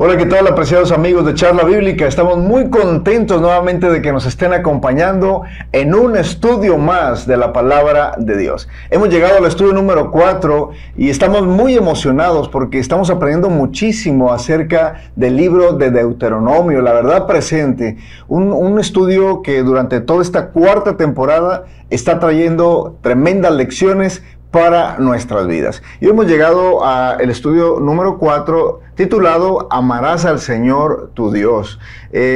Hola, ¿qué tal, apreciados amigos de Charla Bíblica? Estamos muy contentos nuevamente de que nos estén acompañando en un estudio más de la Palabra de Dios. Hemos llegado al estudio número 4 y estamos muy emocionados porque estamos aprendiendo muchísimo acerca del libro de Deuteronomio, la verdad presente. Un estudio que durante toda esta cuarta temporada está trayendo tremendas lecciones para nuestras vidas. Y hemos llegado al estudio número 4 titulado Amarás al Señor tu Dios,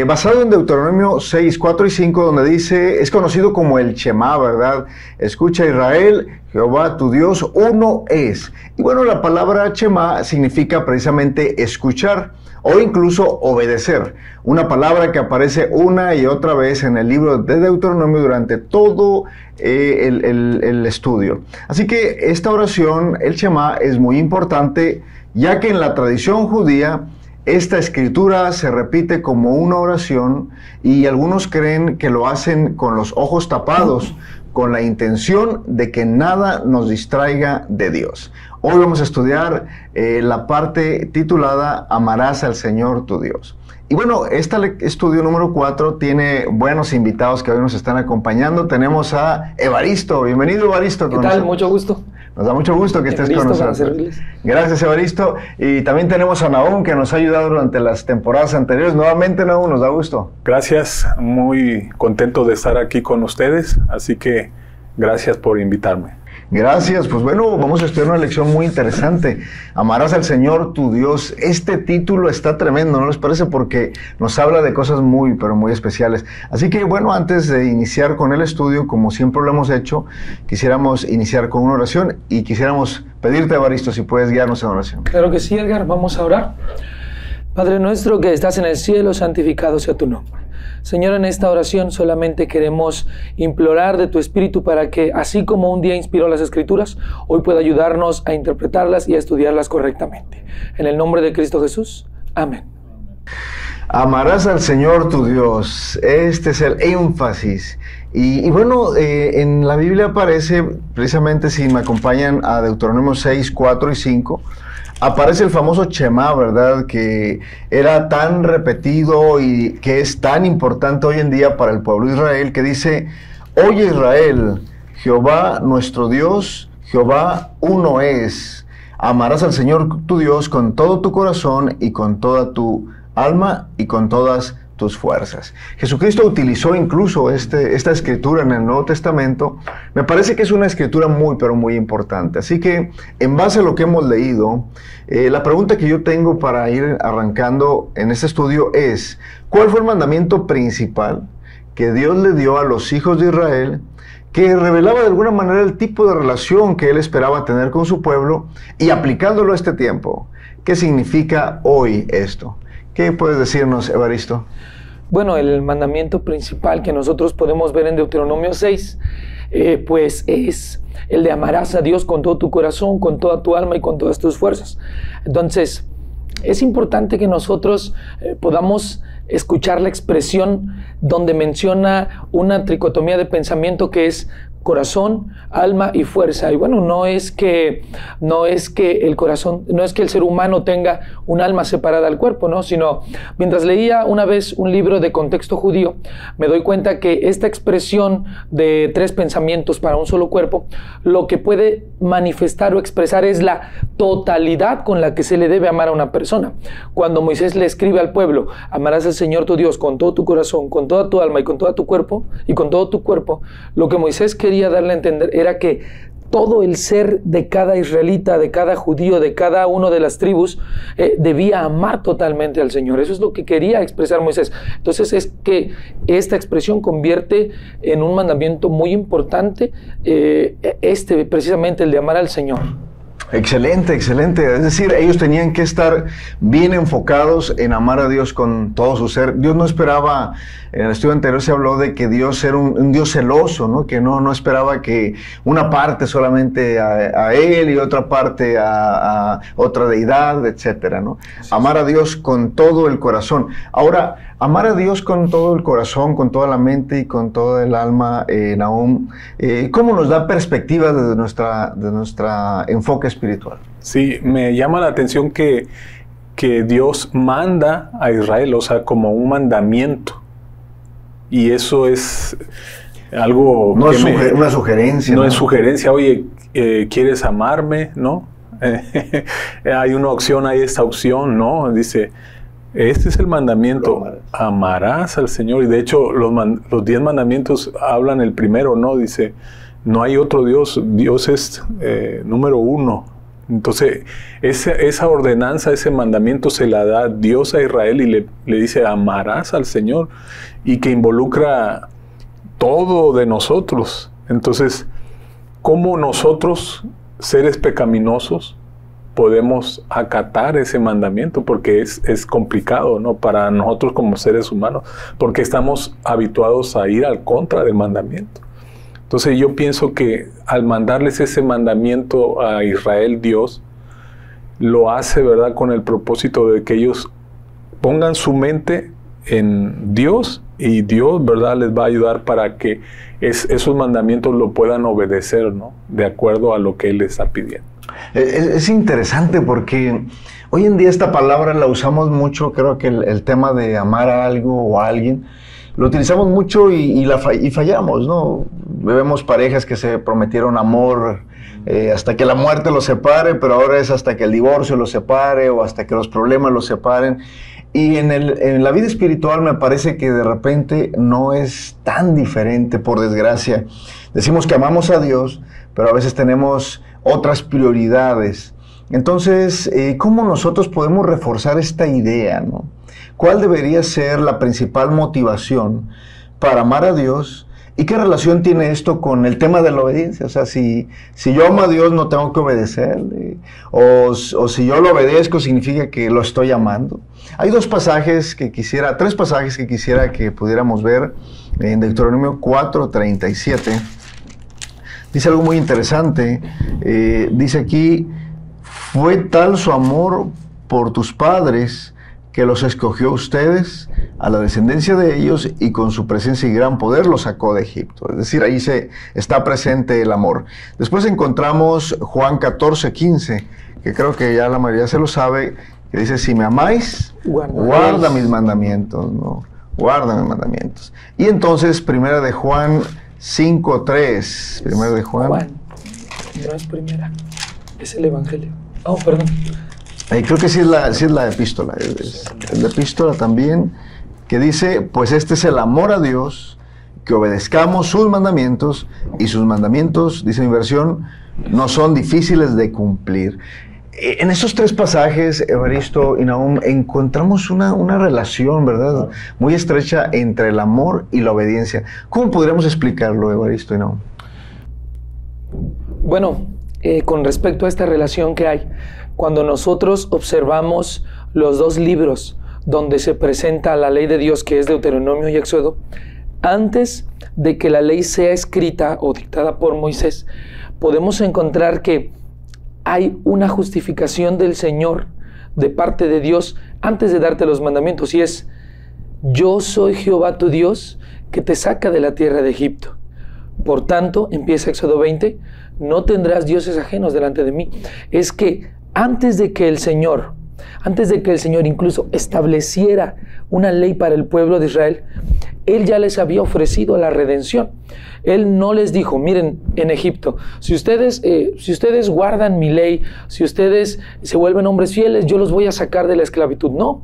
basado en Deuteronomio 6, 4 y 5, donde dice, es conocido como el Shema, ¿verdad? Escucha Israel, Jehová tu Dios uno es. Y bueno, la palabra Shema significa precisamente escuchar o incluso obedecer, una palabra que aparece una y otra vez en el libro de Deuteronomio durante todo el estudio. Así que esta oración, el Shema, es muy importante, ya que en la tradición judía esta escritura se repite como una oración y algunos creen que lo hacen con los ojos tapados, con la intención de que nada nos distraiga de Dios. Hoy vamos a estudiar la parte titulada Amarás al Señor tu Dios. Y bueno, este estudio número 4 tiene buenos invitados que hoy nos están acompañando. Tenemos a Evaristo. Bienvenido, Evaristo. ¿Qué tal? Mucho gusto. Nos da mucho gusto que estés con nosotros. Gracias, Evaristo. Y también tenemos a Nahum, que nos ha ayudado durante las temporadas anteriores. Nuevamente, Nahum, nos da gusto. Gracias, muy contento de estar aquí con ustedes, así que gracias por invitarme. Gracias, pues bueno, vamos a estudiar una lección muy interesante. Amarás al Señor tu Dios. Este título está tremendo, ¿no les parece? Porque nos habla de cosas muy, pero muy especiales. Así que bueno, antes de iniciar con el estudio, como siempre lo hemos hecho, quisiéramos iniciar con una oración y quisiéramos pedirte, Evaristo, si puedes guiarnos en oración. Claro que sí, Edgar, vamos a orar. Padre nuestro que estás en el cielo, santificado sea tu nombre. Señor, en esta oración solamente queremos implorar de tu Espíritu para que, así como un día inspiró las Escrituras, hoy pueda ayudarnos a interpretarlas y a estudiarlas correctamente. En el nombre de Cristo Jesús. Amén. Amarás al Señor tu Dios. Este es el énfasis. Y bueno, en la Biblia aparece, precisamente si me acompañan a Deuteronomio 6, 4 y 5, aparece el famoso Shema, ¿verdad? Que era tan repetido y que es tan importante hoy en día para el pueblo de Israel, que dice, oye Israel, Jehová nuestro Dios, Jehová uno es. Amarás al Señor tu Dios con todo tu corazón y con toda tu alma y con todas tus fuerzas. Jesucristo utilizó incluso esta escritura en el Nuevo Testamento. Me parece que es una escritura muy, pero muy importante. Así que, en base a lo que hemos leído, la pregunta que yo tengo para ir arrancando en este estudio es, ¿cuál fue el mandamiento principal que Dios le dio a los hijos de Israel, que revelaba de alguna manera el tipo de relación que Él esperaba tener con su pueblo, y aplicándolo a este tiempo? ¿Qué significa hoy esto? ¿Qué puedes decirnos, Evaristo? Bueno, el mandamiento principal que nosotros podemos ver en Deuteronomio 6, pues es el de amarás a Dios con todo tu corazón, con toda tu alma y con todas tus fuerzas. Entonces, es importante que nosotros podamos escuchar la expresión donde menciona una tricotomía de pensamiento que es corazón, alma y fuerza. Y bueno, no es que el corazón, no es que el ser humano tenga un alma separada al cuerpo, ¿no? Sino, mientras leía una vez un libro de contexto judío, me doy cuenta que esta expresión de 3 pensamientos para un solo cuerpo, lo que puede manifestar o expresar es la totalidad con la que se le debe amar a una persona. Cuando Moisés le escribe al pueblo, amarás al Señor tu Dios con todo tu corazón, con toda tu alma y con todo tu cuerpo, lo que Moisés quería darle a entender era que todo el ser de cada israelita, de cada judío, de cada uno de las tribus, debía amar totalmente al Señor. Eso es lo que quería expresar Moisés. Entonces es que esta expresión convierte en un mandamiento muy importante, precisamente el de amar al Señor. Excelente, excelente. Es decir, ellos tenían que estar bien enfocados en amar a Dios con todo su ser. Dios no esperaba, en el estudio anterior se habló de que Dios era un Dios celoso, ¿no? Que no esperaba que una parte solamente a Él y otra parte a otra deidad, etcétera, ¿no? Sí. Amar a Dios con todo el corazón. Ahora, amar a Dios con todo el corazón, con toda la mente y con todo el alma, Nahum, ¿cómo nos da perspectiva desde nuestra enfoque espiritual? Sí, me llama la atención que que Dios manda a Israel, o sea, como un mandamiento. Y eso es algo no es una sugerencia. No es sugerencia, oye, ¿quieres amarme? ¿No? Hay una opción, hay esta opción, ¿no? Dice, este es el mandamiento, amarás al Señor. Y de hecho, los 10 mandamientos hablan el primero, ¿no? Dice, no hay otro Dios, Dios es número 1. Entonces, esa ordenanza, ese mandamiento se la da Dios a Israel y le dice, amarás al Señor, y que involucra todo de nosotros. Entonces, ¿cómo nosotros, seres pecaminosos, podemos acatar ese mandamiento? Porque es complicado, ¿no? Para nosotros como seres humanos, porque estamos habituados a ir al contra del mandamiento. Entonces yo pienso que al mandarles ese mandamiento a Israel, Dios lo hace, ¿verdad?, con el propósito de que ellos pongan su mente en Dios, y Dios, ¿verdad?, les va a ayudar para que esos mandamientos lo puedan obedecer, ¿no?, de acuerdo a lo que Él les está pidiendo. Es interesante porque hoy en día esta palabra la usamos mucho. Creo que el tema de amar a algo o a alguien lo utilizamos mucho y fallamos, ¿no? Vemos parejas que se prometieron amor hasta que la muerte los separe, pero ahora es hasta que el divorcio los separe o hasta que los problemas los separen. Y en la vida espiritual me parece que de repente no es tan diferente, por desgracia. Decimos que amamos a Dios, pero a veces tenemos otras prioridades. Entonces, ¿cómo nosotros podemos reforzar esta idea, ¿no? ¿Cuál debería ser la principal motivación para amar a Dios? ¿Y qué relación tiene esto con el tema de la obediencia? O sea, si yo amo a Dios, no tengo que obedecerle. O si yo lo obedezco, significa que lo estoy amando. Hay tres pasajes que quisiera que pudiéramos ver en Deuteronomio 4:37. Dice algo muy interesante. Dice aquí, fue tal su amor por tus padres que los escogió a ustedes, a la descendencia de ellos, y con su presencia y gran poder los sacó de Egipto. Es decir, ahí está presente el amor. Después encontramos Juan 14:15, que creo que ya la mayoría se lo sabe, que dice, si me amáis, guarda mis mandamientos, ¿no? Guarda mis mandamientos. Y entonces, primera de Juan 5:3. Primera de Juan. No es primera, es el Evangelio. Oh, perdón. Creo que sí es la epístola, es la epístola también, que dice, pues este es el amor a Dios, que obedezcamos sus mandamientos, y sus mandamientos, dice mi versión, no son difíciles de cumplir. En esos tres pasajes, Evaristo y Nahum, encontramos una relación, ¿verdad?, muy estrecha entre el amor y la obediencia. ¿Cómo podríamos explicarlo, Evaristo y Nahum? Bueno, con respecto a esta relación que hay, cuando nosotros observamos los dos libros donde se presenta la ley de Dios, que es Deuteronomio y Éxodo, antes de que la ley sea escrita o dictada por Moisés, podemos encontrar que hay una justificación del Señor de parte de Dios antes de darte los mandamientos, y es, yo soy Jehová tu Dios, que te saca de la tierra de Egipto. Por tanto, empieza Éxodo 20, no tendrás dioses ajenos delante de mí. Es que antes de que el Señor incluso estableciera una ley para el pueblo de Israel, Él ya les había ofrecido la redención. Él no les dijo, miren, en Egipto, si ustedes guardan mi ley, si ustedes se vuelven hombres fieles, yo los voy a sacar de la esclavitud. No,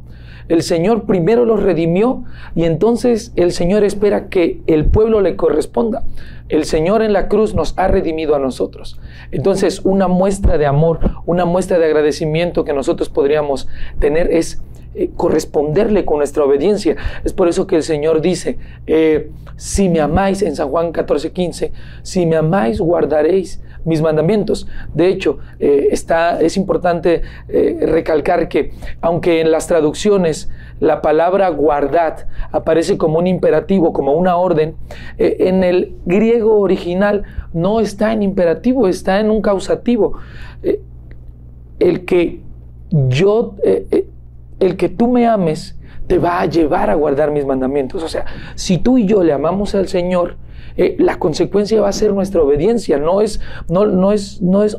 el Señor primero los redimió, y entonces el Señor espera que el pueblo le corresponda. El Señor en la cruz nos ha redimido a nosotros. Entonces, una muestra de amor, una muestra de agradecimiento que nosotros podríamos tener es corresponderle con nuestra obediencia. Es por eso que el Señor dice, si me amáis, en San Juan 14:15, si me amáis, guardaréis mis mandamientos. De hecho, es importante recalcar que, aunque en las traducciones la palabra guardad aparece como un imperativo, como una orden, en el griego original no está en imperativo, está en un causativo. El que tú me ames te va a llevar a guardar mis mandamientos. O sea, si tú y yo le amamos al Señor, la consecuencia va a ser nuestra obediencia. No es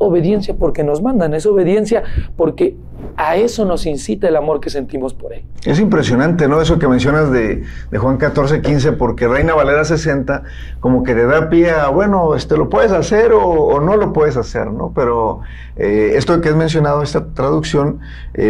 obediencia porque nos mandan, es obediencia porque a eso nos incita el amor que sentimos por Él. Es impresionante, ¿no? Eso que mencionas de Juan 14:15, porque Reina Valera 60 como que le da pie a, bueno, lo puedes hacer o no lo puedes hacer, ¿no? Pero esto que has mencionado, esta traducción,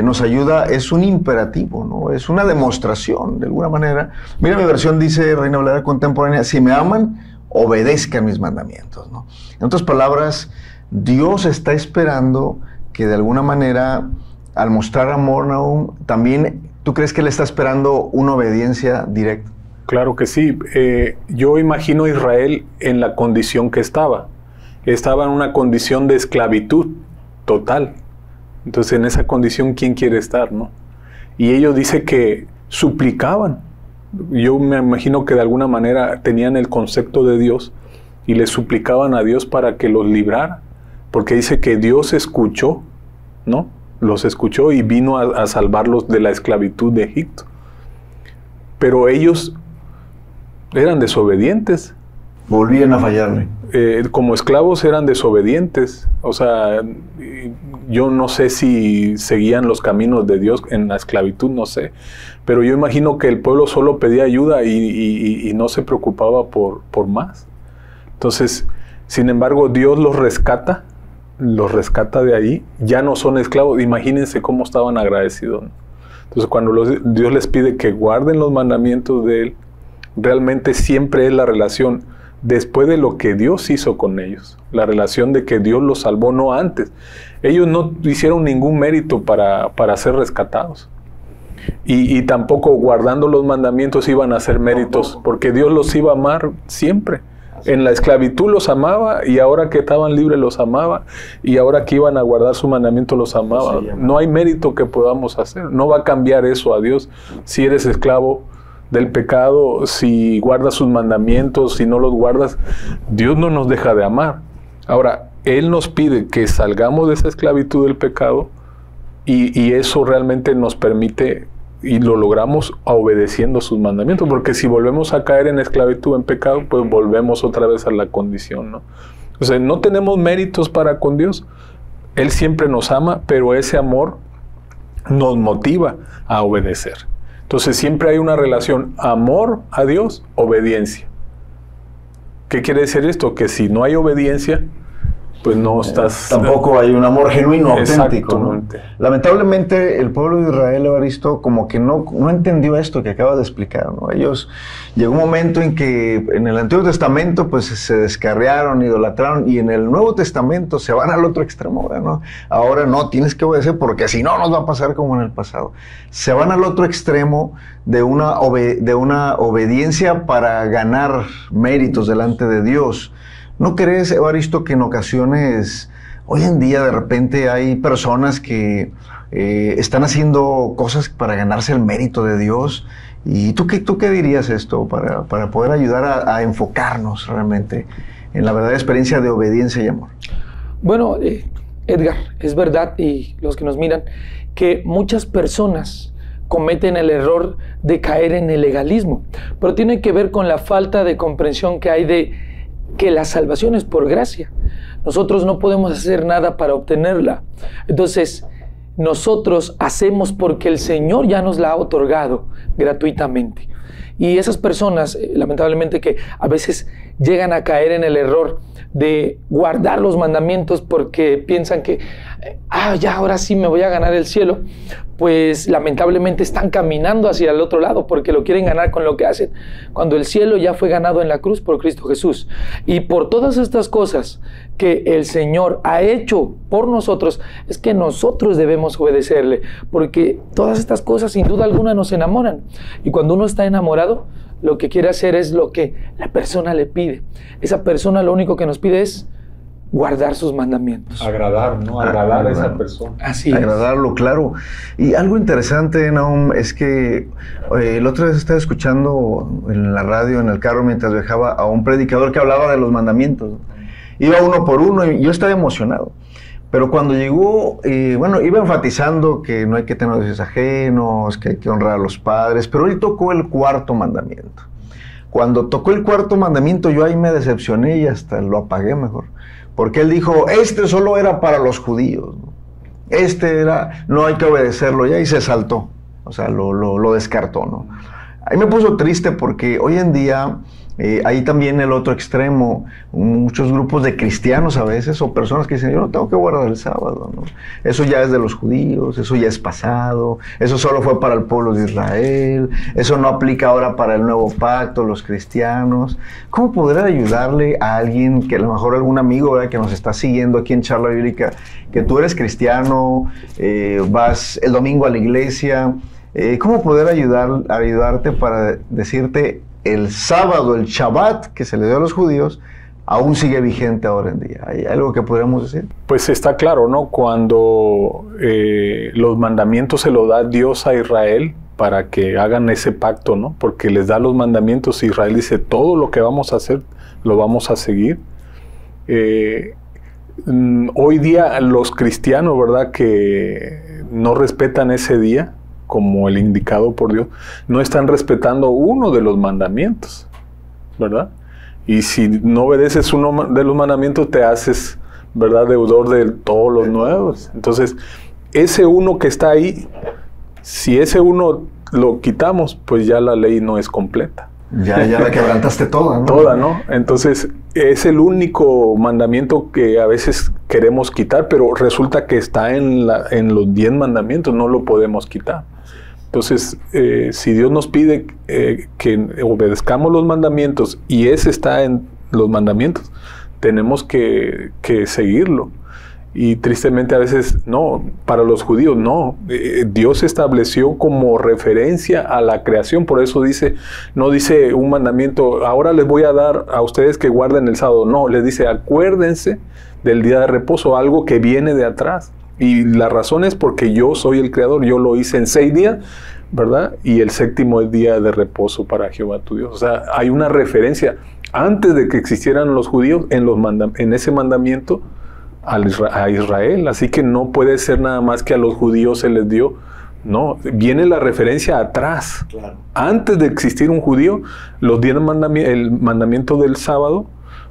nos ayuda, es un imperativo, ¿no? Es una demostración, de alguna manera. Mira, mi versión dice, Reina Valera contemporánea, si me aman, obedezcan mis mandamientos, ¿no? En otras palabras, Dios está esperando que de alguna manera, al mostrar amor, Nahum, también, ¿tú crees que Él está esperando una obediencia directa? Claro que sí. Yo imagino a Israel en la condición que estaba. Estaba en una condición de esclavitud total. Entonces, en esa condición, ¿quién quiere estar, no? Y ellos dice que suplicaban. Yo me imagino que de alguna manera tenían el concepto de Dios y le suplicaban a Dios para que los librara. Porque dice que Dios escuchó, ¿no? Los escuchó y vino a salvarlos de la esclavitud de Egipto. Pero ellos eran desobedientes. Volvían a fallarle. Como esclavos eran desobedientes. O sea, yo no sé si seguían los caminos de Dios en la esclavitud, no sé. Pero yo imagino que el pueblo solo pedía ayuda y no se preocupaba por más. Entonces, sin embargo, Dios los rescata de ahí, ya no son esclavos. Imagínense cómo estaban agradecidos, ¿no? Entonces, cuando Dios les pide que guarden los mandamientos de Él, realmente siempre es la relación después de lo que Dios hizo con ellos, la relación de que Dios los salvó, no antes. Ellos no hicieron ningún mérito para ser rescatados. Y tampoco guardando los mandamientos iban a hacer méritos, porque Dios los iba a amar siempre. En la esclavitud los amaba, y ahora que estaban libres los amaba, y ahora que iban a guardar su mandamiento los amaba. No hay mérito que podamos hacer. No va a cambiar eso a Dios. Si eres esclavo del pecado, si guardas sus mandamientos, si no los guardas, Dios no nos deja de amar. Ahora, Él nos pide que salgamos de esa esclavitud del pecado, y eso realmente nos permite, y lo logramos obedeciendo sus mandamientos, porque si volvemos a caer en esclavitud, en pecado, pues volvemos otra vez a la condición, ¿no? O sea, no tenemos méritos para con Dios. Él siempre nos ama, pero ese amor nos motiva a obedecer. Entonces siempre hay una relación amor a Dios, obediencia. ¿Qué quiere decir esto? Que si no hay obediencia, pues no estás... Tampoco hay un amor genuino, auténtico, ¿no? Lamentablemente, el pueblo de Israel, Evaristo, como que no entendió esto que acabas de explicar, ¿no? Ellos, llegó un momento en que en el Antiguo Testamento, pues se descarriaron, idolatraron, y en el Nuevo Testamento se van al otro extremo, ¿no? Ahora no, tienes que obedecer, porque si no, nos va a pasar como en el pasado. Se van al otro extremo de una obediencia para ganar méritos delante de Dios. ¿No crees, Evaristo, que en ocasiones, hoy en día de repente hay personas que están haciendo cosas para ganarse el mérito de Dios? ¿Y tú qué dirías esto para poder ayudar a enfocarnos realmente en la verdadera experiencia de obediencia y amor? Bueno, Edgar, es verdad, y los que nos miran, que muchas personas cometen el error de caer en el legalismo, pero tiene que ver con la falta de comprensión que hay de que la salvación es por gracia. Nosotros no podemos hacer nada para obtenerla. Entonces, nosotros hacemos porque el Señor ya nos la ha otorgado gratuitamente. Y esas personas, lamentablemente, que a veces llegan a caer en el error de guardar los mandamientos porque piensan que, ya ahora sí me voy a ganar el cielo, pues lamentablemente están caminando hacia el otro lado porque lo quieren ganar con lo que hacen, cuando el cielo ya fue ganado en la cruz por Cristo Jesús. Y por todas estas cosas que el Señor ha hecho por nosotros, es que nosotros debemos obedecerle, porque todas estas cosas sin duda alguna nos enamoran. Y cuando uno está enamorado, lo que quiere hacer es lo que la persona le pide. Esa persona lo único que nos pide es guardar sus mandamientos. Agradar, ¿no? Agradar a esa persona. Así es. Agradarlo, claro. Y algo interesante, Nahum, es que el otro día estaba escuchando en la radio, en el carro, mientras viajaba, a un predicador que hablaba de los mandamientos. Iba uno por uno y yo estaba emocionado. Pero cuando llegó, iba enfatizando que no hay que tener deseos ajenos, que hay que honrar a los padres, pero él tocó el cuarto mandamiento. Cuando tocó el cuarto mandamiento, yo ahí me decepcioné y hasta lo apagué mejor. Porque él dijo, este solo era para los judíos, ¿no? no hay que obedecerlo ya, y se saltó. O sea, lo descartó, ¿no? A mí me puso triste porque hoy en día hay también el otro extremo, muchos grupos de cristianos a veces, o personas que dicen, yo no tengo que guardar el sábado, ¿no? Eso ya es de los judíos, eso ya es pasado, eso solo fue para el pueblo de Israel, eso no aplica ahora para el nuevo pacto, los cristianos. ¿Cómo poder ayudarle a alguien, que a lo mejor algún amigo, ¿verdad?, que nos está siguiendo aquí en Charla Bíblica, que tú eres cristiano, vas el domingo a la iglesia, cómo poder ayudarte para decirte, el sábado, el Shabbat que se le dio a los judíos, aún sigue vigente ahora en día? ¿Hay algo que podríamos decir? Pues está claro, ¿no? Cuando los mandamientos se los da Dios a Israel para que hagan ese pacto, ¿no? Porque les da los mandamientos, Israel dice, todo lo que vamos a hacer, lo vamos a seguir. Hoy día los cristianos, ¿verdad?, que no respetan ese día, como el indicado por Dios, no están respetando uno de los mandamientos, ¿verdad? Y si no obedeces uno de los mandamientos, te haces, ¿verdad?, deudor de todos los nuevos. Entonces, ese uno que está ahí, si ese uno lo quitamos, pues ya la ley no es completa. Ya la quebrantaste toda, ¿no? Toda, ¿no? Entonces, es el único mandamiento que a veces queremos quitar, pero resulta que está en los 10 mandamientos, no lo podemos quitar. Entonces, si Dios nos pide que obedezcamos los mandamientos y ese está en los mandamientos, tenemos que seguirlo. Y tristemente a veces no, para los judíos no. Dios estableció como referencia a la creación, por eso no dice un mandamiento, ahora les voy a dar a ustedes que guarden el sábado. No, les dice, acuérdense del día de reposo, algo que viene de atrás. Y la razón es porque yo soy el creador, yo lo hice en 6 días, ¿verdad? Y el 7º es día de reposo para Jehová tu Dios. O sea, hay una referencia antes de que existieran los judíos en ese mandamiento a Israel. Así que no puede ser nada más que a los judíos se les dio. No, viene la referencia atrás. Claro. Antes de existir un judío, el mandamiento del sábado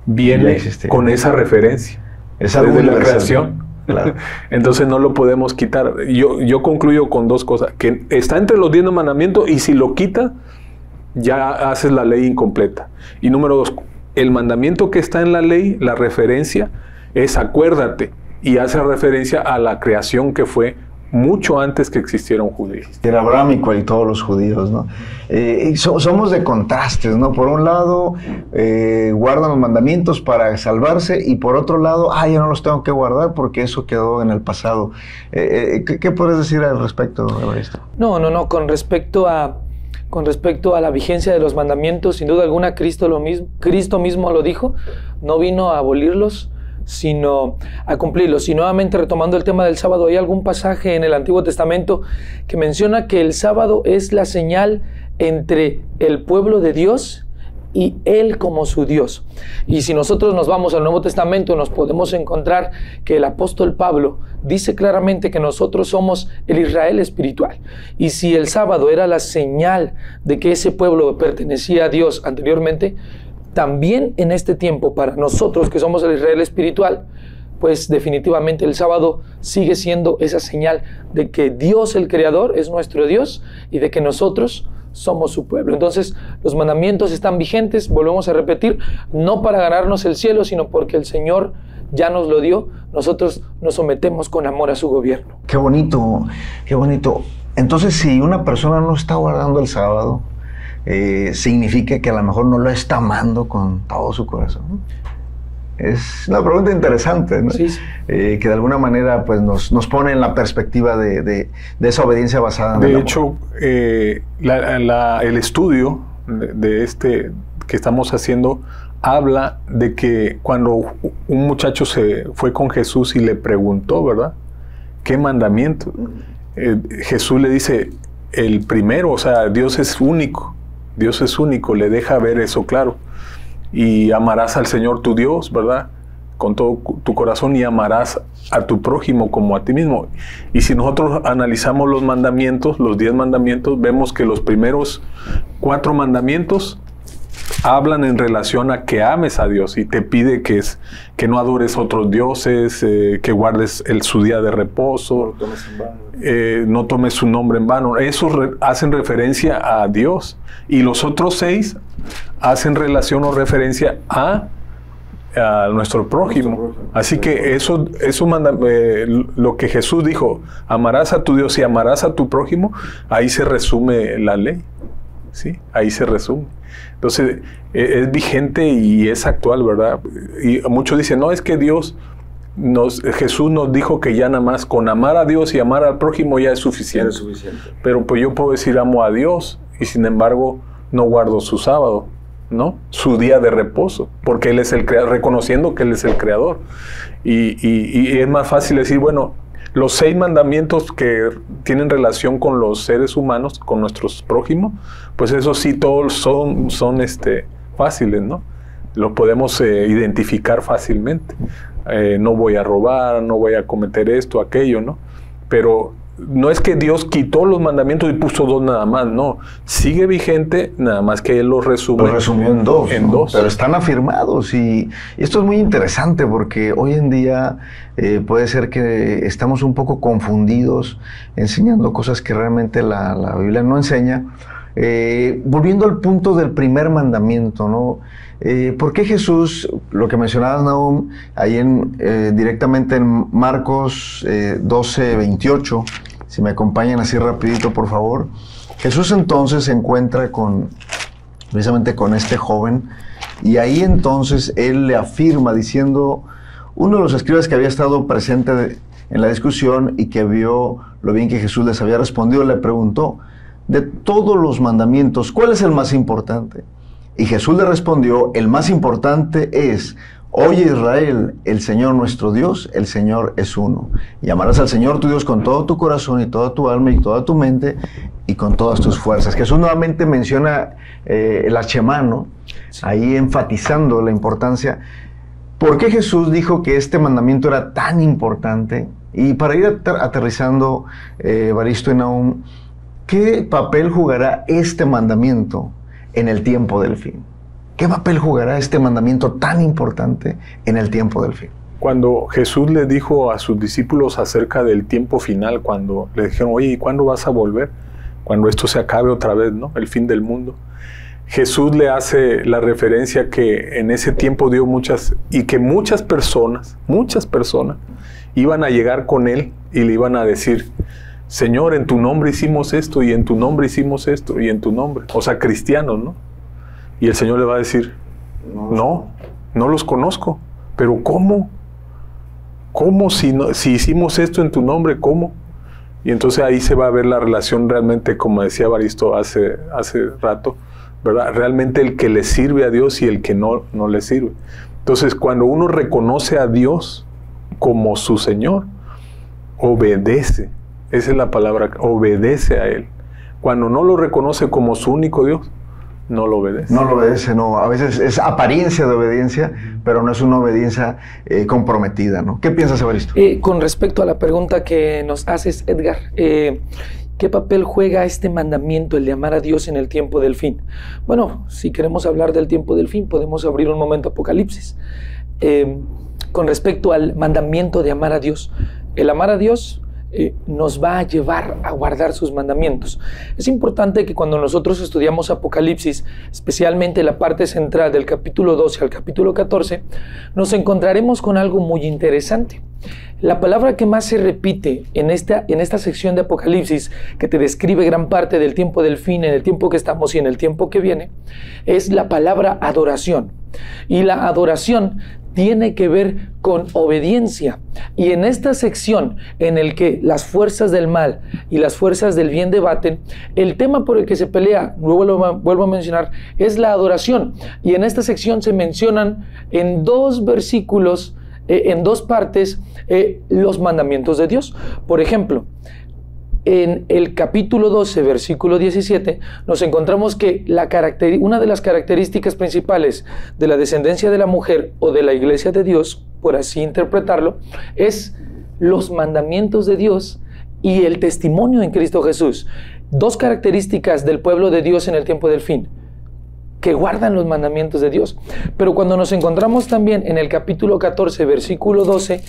viene con esa referencia. Es algo de la creación. Claro. Entonces no lo podemos quitar. Yo concluyo con 2 cosas, que está entre los 10 mandamientos y si lo quitas, ya haces la ley incompleta. Y número 2, el mandamiento que está en la ley, la referencia, es acuérdate, y hace referencia a la creación que fue mucho antes que existiera un judío. Era abrámico y todos los judíos, ¿no? Somos de contrastes, ¿no? Por un lado, guardan los mandamientos para salvarse, y por otro lado, ya no los tengo que guardar porque eso quedó en el pasado. ¿Qué puedes decir al respecto, Evaristo? No. Con respecto a la vigencia de los mandamientos, sin duda alguna, Cristo mismo lo dijo, no vino a abolirlos, sino a cumplirlos. Y nuevamente, retomando el tema del sábado, hay algún pasaje en el Antiguo Testamento que menciona que el sábado es la señal entre el pueblo de Dios y Él como su Dios. Y si nosotros nos vamos al Nuevo Testamento, nos podemos encontrar que el apóstol Pablo dice claramente que nosotros somos el Israel espiritual. Y si el sábado era la señal de que ese pueblo pertenecía a Dios anteriormente, también en este tiempo, para nosotros que somos el Israel espiritual, pues definitivamente el sábado sigue siendo esa señal de que Dios, el Creador, es nuestro Dios y de que nosotros somos su pueblo. Entonces, los mandamientos están vigentes, volvemos a repetir, no para ganarnos el cielo, sino porque el Señor ya nos lo dio. Nosotros nos sometemos con amor a su gobierno. Qué bonito, qué bonito. Entonces, si una persona no está guardando el sábado, significa que a lo mejor no lo está amando con todo su corazón. Es una pregunta interesante, ¿no? Sí. Que de alguna manera pues, nos pone en la perspectiva de esa obediencia basada en el amor. De hecho, el estudio que estamos haciendo habla de que cuando un muchacho se fue con Jesús y le preguntó, ¿verdad?, ¿qué mandamiento? Jesús le dice, el primero, o sea, Dios es único, le deja ver eso claro. Y amarás al Señor tu Dios, ¿verdad?, con todo tu corazón, y amarás a tu prójimo como a ti mismo. Y si nosotros analizamos los mandamientos, los 10 mandamientos, vemos que los primeros 4 mandamientos hablan en relación a que ames a Dios y te pide que no adores otros dioses, que guardes su día de reposo, no tomes su nombre en vano. Esos hacen referencia a Dios, y los otros 6 hacen relación o referencia a nuestro prójimo. Así que eso manda, lo que Jesús dijo, amarás a tu Dios y amarás a tu prójimo, ahí se resume la ley. ¿Sí? Ahí se resume. Entonces, es vigente y es actual, ¿verdad? Y muchos dicen, no, es que Jesús nos dijo que ya nada más con amar a Dios y amar al prójimo ya es suficiente. Pero pues yo puedo decir amo a Dios y sin embargo no guardo su sábado, ¿no? Su día de reposo, porque Él es el creador, reconociendo que Él es el creador. Y es más fácil decir, bueno, los 6 mandamientos que tienen relación con los seres humanos, con nuestros prójimos, pues eso sí, todos son fáciles, ¿no? Los podemos identificar fácilmente. No voy a robar, no voy a cometer esto, aquello, ¿no? Pero no es que Dios quitó los mandamientos y puso 2 nada más, no. Sigue vigente, nada más que Él los resume. Los resumió en 2. En 2. Pero están afirmados y esto es muy interesante porque hoy en día puede ser que estamos un poco confundidos enseñando cosas que realmente la Biblia no enseña. Volviendo al punto del primer mandamiento, ¿no? ¿Por qué Jesús, lo que mencionabas, Nahum, ahí directamente en Marcos 12, 28, si me acompañan así rapidito, por favor. Jesús entonces se encuentra precisamente con este joven, y ahí entonces Él le afirma diciendo, uno de los escribas que había estado presente en la discusión y que vio lo bien que Jesús les había respondido, le preguntó, de todos los mandamientos, ¿cuál es el más importante? Y Jesús le respondió, el más importante es, oye Israel, el Señor nuestro Dios, el Señor es uno. Y amarás al Señor tu Dios con todo tu corazón y toda tu alma y toda tu mente y con todas tus fuerzas. Jesús nuevamente menciona el Shema, ¿no? Sí. Ahí enfatizando la importancia. ¿Por qué Jesús dijo que este mandamiento era tan importante? Y para ir aterrizando, Evaristo y Nahum, ¿qué papel jugará este mandamiento en el tiempo del fin? ¿Qué papel jugará este mandamiento tan importante en el tiempo del fin? Cuando Jesús le dijo a sus discípulos acerca del tiempo final, cuando le dijeron, oye, ¿y cuándo vas a volver? Cuando esto se acabe otra vez, ¿no? El fin del mundo. Jesús le hace la referencia que en ese tiempo dio muchas personas iban a llegar con Él y le iban a decir, Señor, en tu nombre hicimos esto, y en tu nombre hicimos esto, y en tu nombre. O sea, cristianos, ¿no? Y el Señor le va a decir, no los conozco. Pero ¿cómo? ¿Cómo si hicimos esto en tu nombre? ¿Cómo? Y entonces ahí se va a ver la relación realmente, como decía Evaristo hace rato, ¿verdad? Realmente el que le sirve a Dios y el que no le sirve. Entonces, cuando uno reconoce a Dios como su Señor, obedece. Esa es la palabra, obedece a Él. Cuando no lo reconoce como su único Dios, no lo obedece. No lo obedece, no. A veces es apariencia de obediencia, pero no es una obediencia comprometida, ¿no? ¿Qué piensas, Evaristo? Con respecto a la pregunta que nos haces, Edgar, ¿qué papel juega este mandamiento, el de amar a Dios en el tiempo del fin? Bueno, si queremos hablar del tiempo del fin, podemos abrir un momento Apocalipsis. Con respecto al mandamiento de amar a Dios, el amar a Dios nos va a llevar a guardar sus mandamientos. Es importante que cuando nosotros estudiamos Apocalipsis, especialmente la parte central del capítulo 12 al capítulo 14, nos encontraremos con algo muy interesante. La palabra que más se repite en esta sección de Apocalipsis, que te describe gran parte del tiempo del fin, en el tiempo que estamos y en el tiempo que viene, es la palabra adoración. Y la adoración tiene que ver con obediencia. Y en esta sección en el que las fuerzas del mal y las fuerzas del bien debaten, el tema por el que se pelea, luego lo vuelvo a mencionar, es la adoración. Y en esta sección se mencionan en 2 versículos, en 2 partes, los mandamientos de Dios. Por ejemplo, en el capítulo 12, versículo 17, nos encontramos que una de las características principales de la descendencia de la mujer o de la iglesia de Dios, por así interpretarlo, es los mandamientos de Dios y el testimonio en Cristo Jesús. 2 características del pueblo de Dios en el tiempo del fin: que guardan los mandamientos de Dios. Pero cuando nos encontramos también en el capítulo 14, versículo 12,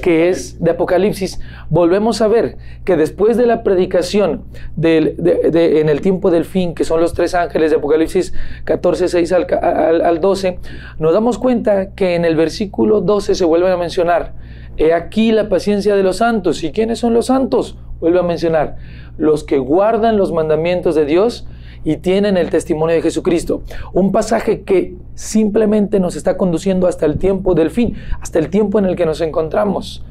que es de Apocalipsis, volvemos a ver que después de la predicación en el tiempo del fin, que son los 3 ángeles de Apocalipsis 14, 6 al 12, nos damos cuenta que en el versículo 12 se vuelven a mencionar: he aquí la paciencia de los santos. ¿Y quiénes son los santos? Vuelve a mencionar: los que guardan los mandamientos de Dios y tienen el testimonio de Jesucristo. Un pasaje que simplemente nos está conduciendo hasta el tiempo del fin, hasta el tiempo en el que nos encontramos.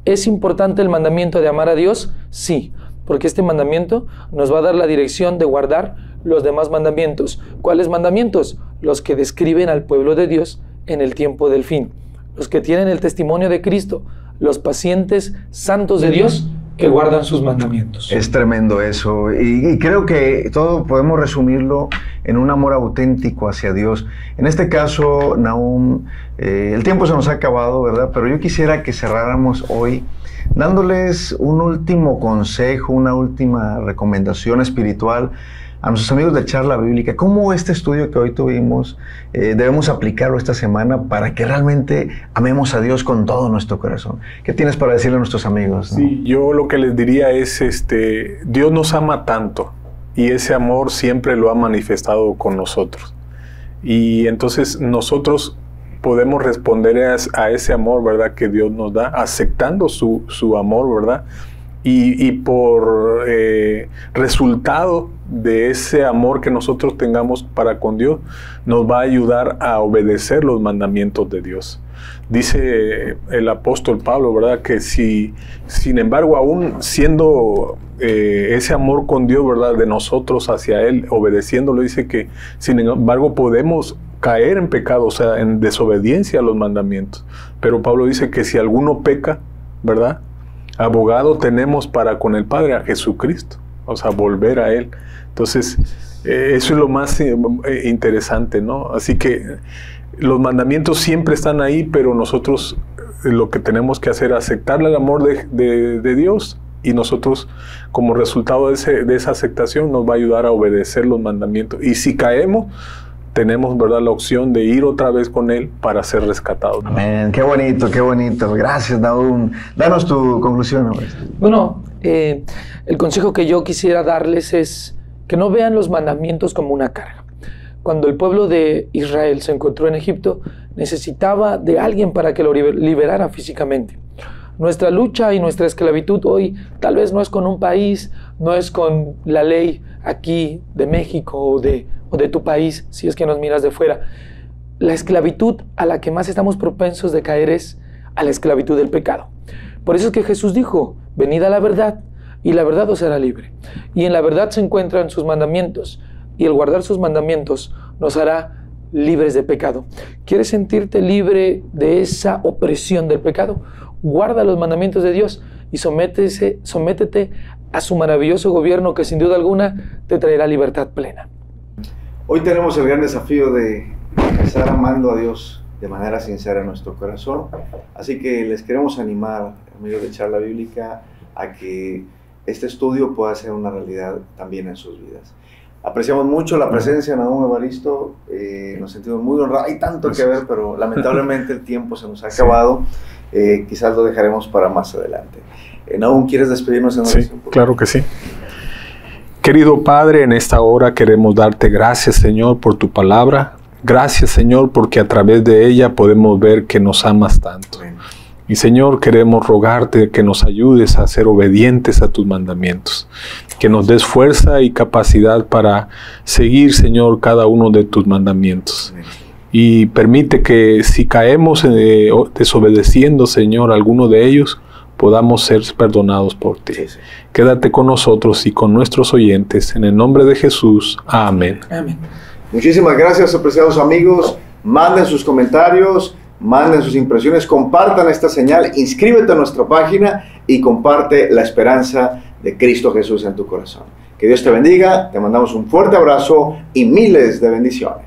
¿Es importante el mandamiento de amar a Dios? Sí, porque este mandamiento nos va a dar la dirección de guardar los demás mandamientos. ¿Cuáles mandamientos? Los que describen al pueblo de Dios en el tiempo del fin. Los que tienen el testimonio de Cristo, los pacientes santos de Dios, que guardan sus mandamientos. Es tremendo eso, y creo que todo podemos resumirlo en un amor auténtico hacia Dios. En este caso, Nahum, el tiempo se nos ha acabado, ¿verdad? Pero yo quisiera que cerráramos hoy dándoles un último consejo, una última recomendación espiritual a nuestros amigos de Charla Bíblica. ¿Cómo este estudio que hoy tuvimos debemos aplicarlo esta semana para que realmente amemos a Dios con todo nuestro corazón? ¿Qué tienes para decirle a nuestros amigos, ¿no? Sí, yo lo que les diría es, Dios nos ama tanto y ese amor siempre lo ha manifestado con nosotros. Y entonces nosotros podemos responder a ese amor, ¿verdad?, que Dios nos da, aceptando su amor, ¿verdad? Y por resultado de ese amor que nosotros tengamos para con Dios, nos va a ayudar a obedecer los mandamientos de Dios. Dice el apóstol Pablo, ¿verdad?, que sin embargo, aún siendo ese amor con Dios, ¿verdad?, de nosotros hacia Él, obedeciéndolo, dice que sin embargo podemos caer en pecado, o sea, en desobediencia a los mandamientos. Pero Pablo dice que si alguno peca, ¿verdad?, abogado tenemos para con el Padre, a Jesucristo, o sea, volver a Él. Entonces, eso es lo más interesante, ¿no? Así que los mandamientos siempre están ahí, pero nosotros lo que tenemos que hacer es aceptar el amor de Dios, y nosotros, como resultado de esa aceptación, nos va a ayudar a obedecer los mandamientos. Y si caemos, tenemos, ¿verdad?, la opción de ir otra vez con Él para ser rescatados. Amén. Qué bonito, qué bonito. Gracias, Nahum. Danos tu conclusión. Bueno, el consejo que yo quisiera darles es que no vean los mandamientos como una carga. Cuando el pueblo de Israel se encontró en Egipto, necesitaba de alguien para que lo liberara físicamente. Nuestra lucha y nuestra esclavitud hoy tal vez no es con un país, no es con la ley aquí de México o de tu país, si es que nos miras de fuera. La esclavitud a la que más estamos propensos de caer es a la esclavitud del pecado. Por eso es que Jesús dijo: venid a la verdad, y la verdad os hará libre. Y en la verdad se encuentran sus mandamientos, y el guardar sus mandamientos nos hará libres de pecado. ¿Quieres sentirte libre de esa opresión del pecado? Guarda los mandamientos de Dios y sométete a su maravilloso gobierno, que sin duda alguna te traerá libertad plena. Hoy tenemos el gran desafío de empezar amando a Dios de manera sincera en nuestro corazón. Así que les queremos animar, amigos de Charla Bíblica, a que este estudio pueda ser una realidad también en sus vidas. Apreciamos mucho la presencia de Nahum Evaristo, nos sentimos muy honrados. Hay tanto que ver, pero lamentablemente el tiempo se nos ha acabado. Quizás lo dejaremos para más adelante. Nahum, ¿quieres despedirnos en oración? Sí, claro que sí. Querido Padre, en esta hora queremos darte gracias, Señor, por tu palabra. Gracias, Señor, porque a través de ella podemos ver que nos amas tanto. Y, Señor, queremos rogarte que nos ayudes a ser obedientes a tus mandamientos, que nos des fuerza y capacidad para seguir, Señor, cada uno de tus mandamientos. Y permite que si caemos desobedeciendo, Señor, alguno de ellos, podamos ser perdonados por ti. Sí, sí. Quédate con nosotros y con nuestros oyentes. En el nombre de Jesús. Amén. Amén. Muchísimas gracias, apreciados amigos. Manden sus comentarios, manden sus impresiones, compartan esta señal, inscríbete a nuestra página y comparte la esperanza de Cristo Jesús en tu corazón. Que Dios te bendiga, te mandamos un fuerte abrazo y miles de bendiciones.